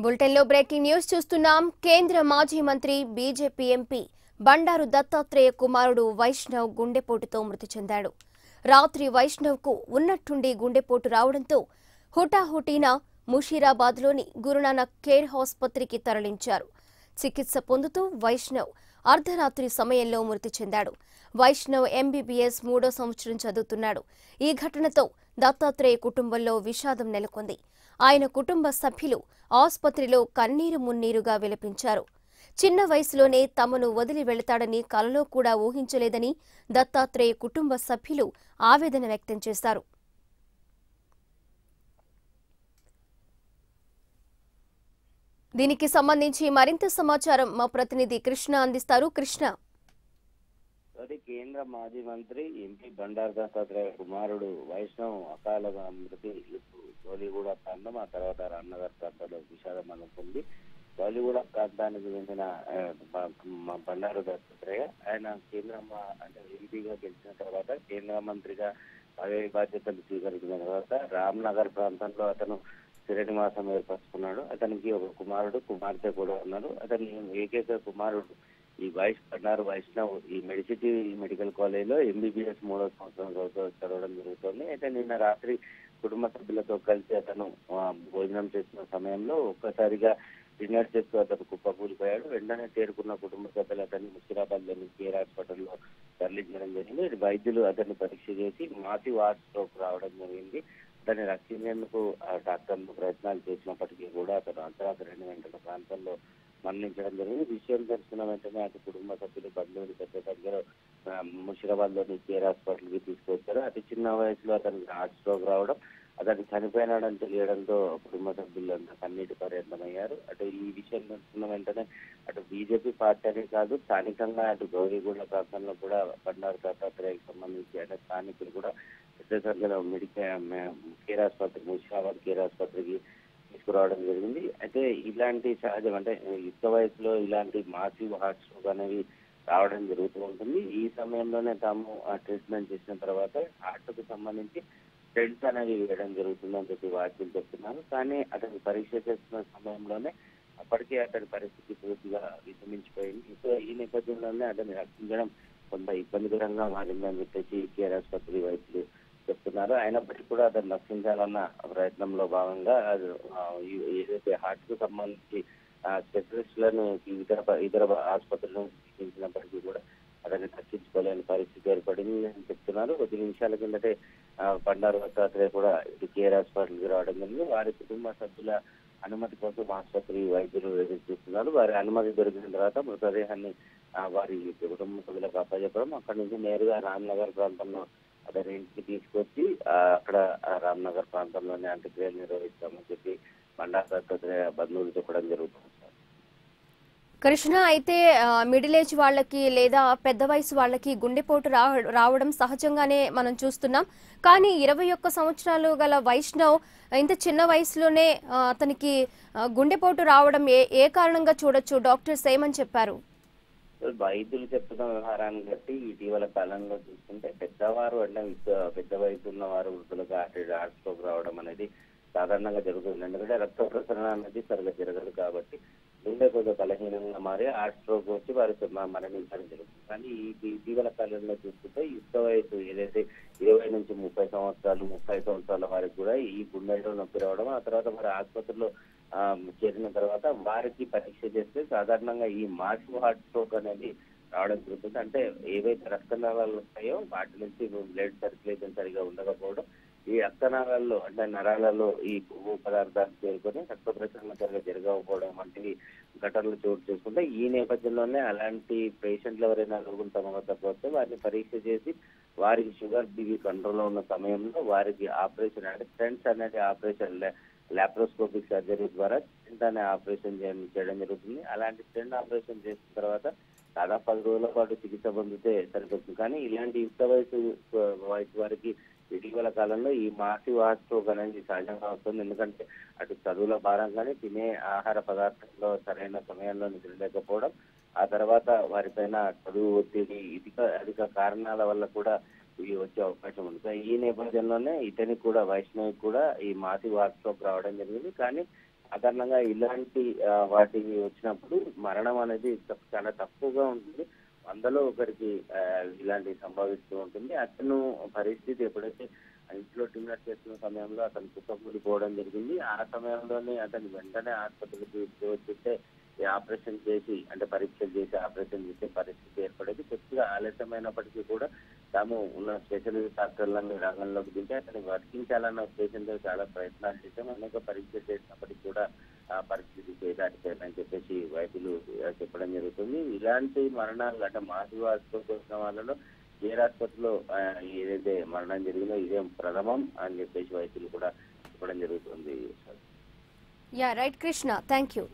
బులెటిన్లో breaking news చూస్తున్నాం. కేంద్ర మాజీ మంత్రి బీజేపీ ఎంపీ బండారు దత్తాత్రేయ కుమారుడు వైష్ణవ్ గుండెపోటుతో మృతి చెందాడు. రాత్రి వైష్ణవ్కు ఉన్నట్టుండి గుండెపోటు రావడంతో హుటాహుటీన ముషీరాబాద్లోని గురునానక్ కేర్ ఆసుపత్రికి తరలించారు. చికిత్స పొందుతూ వైష్ణవ్ అర్ధరాత్రి సమయంలో మృతి చెందాడు. వైష్ణవ్ ఎంబీబీఎస్ 3వ సంవత్సరం చదువుతున్నాడు. ఈ ఘటనతో దత్తాత్రేయ కుటుంబంలో విషాదం నెలకొంది. ఆయన కుటుంబ సభ్యులు ఆసుపత్రిలో కన్నీరు మున్నీరుగా విలపించారు. చిన్న వయసులోనే తమను వదిలి వెళతాడని కలలో కూడా ఊహించలేదని దత్తాత్రేయ కుటుంబ సభ్యులు ఆవేదన వ్యక్తం చేశారు. దీనికి సంబంధించి మరింత సమాచారం మా ప్రతినిధి కృష్ణ అందిస్తారు. కృష్ణ, కేంద్ర మాజీ మంత్రి ఎంపీ బండారు దత్తాత్రేయ కుమారుడు వైష్ణవ్ అకాల మృతి గౌలిగూడ ప్రాంతం, ఆ తర్వాత రామ్నగర్ ప్రాంతంలో విషాదం అనుకుంది. గౌలిగూడ ప్రాంతానికి చెందిన బండారు దత్తాత్రేయ ఆయన కేంద్ర ఎంపీగా గెలిచిన తర్వాత కేంద్ర మంత్రిగా పదవి బాధ్యతలు స్వీకరించిన తర్వాత రామ్నగర్ ప్రాంతంలో అతను స్థిర నివాసం ఏర్పరచుకున్నాడు. అతనికి ఒక కుమారుడు కుమార్తె కూడా ఉన్నారు. అతని ఏకైక కుమారుడు ఈ బండారు వైష్ణవ్ ఈ మెడికల్ కాలేజీలో ఎంబీబీఎస్ 3వ సంవత్సరం చదవడం జరుగుతుంది. అయితే నిన్న రాత్రి కుటుంబ సభ్యులతో కలిసి అతను భోజనం చేస్తున్న సమయంలో ఒక్కసారిగా డిన్నర్ చేస్తూ అతను కుప్పకూలిపోయాడు. వెంటనే చేరుకున్న కుటుంబ సభ్యులు అతన్ని ముషీరాబాద్లోని కేర్ హాస్పిటల్లో తరలించడం జరిగింది. వైద్యులు అతన్ని పరీక్ష చేసి మాసివ్ హార్ట్ స్ట్రోక్ రావడం జరిగింది. అతన్ని రక్షించేందుకు డాక్టర్లు ప్రయత్నాలు చేసినప్పటికీ కూడా అతను అర్ధరాత్రి 2 గంటల ప్రాంతంలో మరణించడం జరిగింది. విషయం తెలుసుకున్న వెంటనే అటు కుటుంబ సభ్యులు బంధువులు పెద్ద సంఖ్యలో ముషీరాబాద్ లోని కేర్ హాస్పిటల్ కి తీసుకొచ్చారు. అతి చిన్న వయసులో అతనికి హార్ట్ స్ట్రోక్ రావడం, అతను చనిపోయినాడని తెలియడంతో కుటుంబ సభ్యులంతా కన్నీటి పర్యంతమయ్యారు. అటు ఈ విషయం తెలుసుకున్న వెంటనే అటు బీజేపీ పార్టీ అనే కాదు, స్థానికంగా అటు గౌరీగూడ ప్రాంతంలో కూడా బండారు దత్తాత్రేయకు సంబంధించి అంటే స్థానికులు కూడా పెద్ద సంఖ్యలో కేర్ ఆసుపత్రి ముషీరాబాద్ కేర్ ఆసుపత్రికి తీసుకురావడం జరిగింది. అయితే ఇలాంటి సహజం అంటే యుక్త వయసులో ఇలాంటి మాసివ్ హార్ట్ స్ట్రోక్ అనేవి రావడం జరుగుతూ ఉంటుంది. ఈ సమయంలోనే తాము ట్రీట్మెంట్ చేసిన తర్వాత హార్ట్ కు సంబంధించి స్టెంట్స్ అనేవి వేయడం జరుగుతుందని చెప్పి వైద్యులు చెప్తున్నారు. కానీ అతని పరీక్ష చేస్తున్న సమయంలోనే అప్పటికే అతని పరిస్థితి పూర్తిగా విషమించిపోయింది. సో ఈ నేపథ్యంలోనే అతన్ని రక్షించడం కొంత ఇబ్బందికరంగా మారిందని చెప్పేసి కేర్ ఆసుపత్రి వైద్యులు చెప్తున్నారు. అయినప్పటికీ కూడా అతను రక్షించాలన్న ప్రయత్నంలో భాగంగా ఏదైతే హార్ట్ కు సంబంధించి స్పెషలిస్టులను ఇతర ఆసుపత్రులను చికిత్సించినప్పటికీ కూడా అతన్ని రక్షించుకోలేని పరిస్థితి ఏర్పడింది అని చెప్తున్నారు. కొద్ది నిమిషాల కిందటే బండారు దత్తాత్రేయ కూడా ఇటు కేర్ హాస్పిటల్కి రావడం జరిగింది. వారి కుటుంబ సభ్యుల అనుమతి కోసం ఆసుపత్రి వైద్యులు ఎదురు చూస్తున్నారు. వారి అనుమతి దొరికిన తర్వాత మృతదేహాన్ని వారి కుటుంబ సభ్యులకు అప్పచెప్పడం, అక్కడి నుంచి నేరుగా రామ్నగర్ ప్రాంతంలో అతని ఇంటికి తీసుకొచ్చి అక్కడ రామ్నగర్ ప్రాంతంలోనే అంత్యక్రియలు నిర్వహిస్తామని చెప్పి బండారు దత్తాత్రేయ బంధువులు చెప్పడం జరుగుతుంది. కృష్ణ, అయితే మిడిల్ ఏజ్ వాళ్ళకి లేదా పెద్ద వయసు వాళ్ళకి గుండెపోటు రావడం సహజంగానే మనం చూస్తున్నాం. కానీ 21 సంవత్సరాలు గల వైష్ణవ్ ఇంత చిన్న వయసులోనే అతనికి గుండెపోటు రావడం ఏ కారణంగా చూడొచ్చు? డాక్టర్స్ ఏమని చెప్పారు? వైద్యులు చెప్తున్న వ్యవహారాన్ని బట్టి ఇటీవల కాలంలో చూసుకుంటే పెద్దవారు అంటే పెద్ద వయసు ఉన్న వారు వృద్ధులకు హార్ట్ స్ట్రోక్ రావడం అనేది సాధారణంగా జరుగుతుంది. ఎందుకంటే రక్త ప్రసరణ అనేది సరిగ్గా జరగదు కాబట్టి గుండె కొద్దిగా బలహీనంగా మారి హార్ట్ స్ట్రోక్ వచ్చి వారికి మరణించడం జరుగుతుంది. కానీ ఈ ఇటీవల కాలంలో చూసుకుంటే యుక్త వయసు ఏదైతే 20 నుంచి 30 సంవత్సరాలు 30 సంవత్సరాల వారికి కూడా ఈ గుండెలో నొప్పి రావడం, ఆ తర్వాత వారి ఆసుపత్రిలో చేరిన తర్వాత వారికి పరీక్ష చేస్తే సాధారణంగా ఈ మాసివ్ హార్ట్ స్ట్రోక్ అనేది రావడం జరుగుతుంది. అంటే ఏవైతే రక్తనాళాలు ఉంటాయో వాటి నుంచి బ్లడ్ సర్క్యులేషన్ సరిగా ఉండకపోవడం, ఈ రక్తనాళాల్లో అంటే నరాలలో ఈ కొవ్వు పదార్థాలు చేరుకొని రక్త ప్రసరణ సరిగా జరగకపోవడం వంటివి ఘటనలు చోటు చేసుకుంటే ఈ నేపథ్యంలోనే అలాంటి పేషెంట్లు ఎవరైనా రోగులు తమ వద్దకు వస్తే వారిని పరీక్ష చేసి వారికి షుగర్ బీపీ కంట్రోల్లో ఉన్న సమయంలో వారికి ఆపరేషన్ అంటే స్టెంట్స్ అనేది ఆపరేషన్ లాప్రోస్కోపిక్ సర్జరీ ద్వారా స్టెంట్ అనే ఆపరేషన్ చేయడం జరుగుతుంది. అలాంటి స్టెంట్ ఆపరేషన్ చేసిన తర్వాత దాదాపు 10 రోజుల పాటు చికిత్స పొందితే సరిపోతుంది. కానీ ఇలాంటి యుక్త వయసు వారికి ఇటీవల కాలంలో ఈ మాసివ్ హార్ట్ స్ట్రోక్ అనేది సహజంగా వస్తుంది. ఎందుకంటే అటు చదువుల భారం కానీ తినే ఆహార పదార్థంలో సరైన సమయంలో నిద్ర లేకపోవడం, ఆ తర్వాత వారిపైన చదువు ఒత్తిడి అధిక కారణాల వల్ల కూడా ఇవి వచ్చే అవకాశం ఉంది. ఈ నేపథ్యంలోనే ఇతనికి కూడా వైష్ణవికి కూడా ఈ మాసివ్ హార్ట్ స్ట్రోక్ రావడం జరిగింది. కానీ సాధారణంగా ఇలాంటి వాటికి వచ్చినప్పుడు మరణం అనేది చాలా తక్కువగా ఉంటుంది. 100లో ఒకరికి ఇలాంటివి సంభవిస్తూ ఉంటుంది. అతను పరిస్థితి ఎప్పుడైతే ఇంట్లో డిన్నర్ చేస్తున్న సమయంలో అతను కుప్పకూలిపోవడం జరిగింది. ఆ సమయంలోనే అతను వెంటనే ఆసుపత్రికి తీసుకొచ్చితే ఆపరేషన్ చేసి అంటే పరీక్షలు చేసి ఆపరేషన్ చేసే పరిస్థితి ఏర్పడేది. కొద్దిగా ఆలస్యమైనప్పటికీ కూడా తాము ఉన్న స్పెషలిస్ట్ డాక్టర్లను రంగంలోకి దించి అతన్ని బతికించాలన్న ఉద్దేశంతో చాలా ప్రయత్నాలు చేశాం. అనేక పరీక్షలు చేసినప్పటికీ కూడా ఆ పరిస్థితి చేదాటిపోయిందని చెప్పేసి వైద్యులు చెప్పడం జరుగుతుంది. ఇలాంటి మరణాలు అంటే మానసిక ఆసుపత్రికి వచ్చిన వాళ్ళలో కేర్ ఆసుపత్రిలో ఏదైతే మరణం జరిగిందో ఇదే ప్రథమం అని చెప్పేసి వైద్యులు కూడా చెప్పడం జరుగుతుంది. Yeah right Krishna, thank you.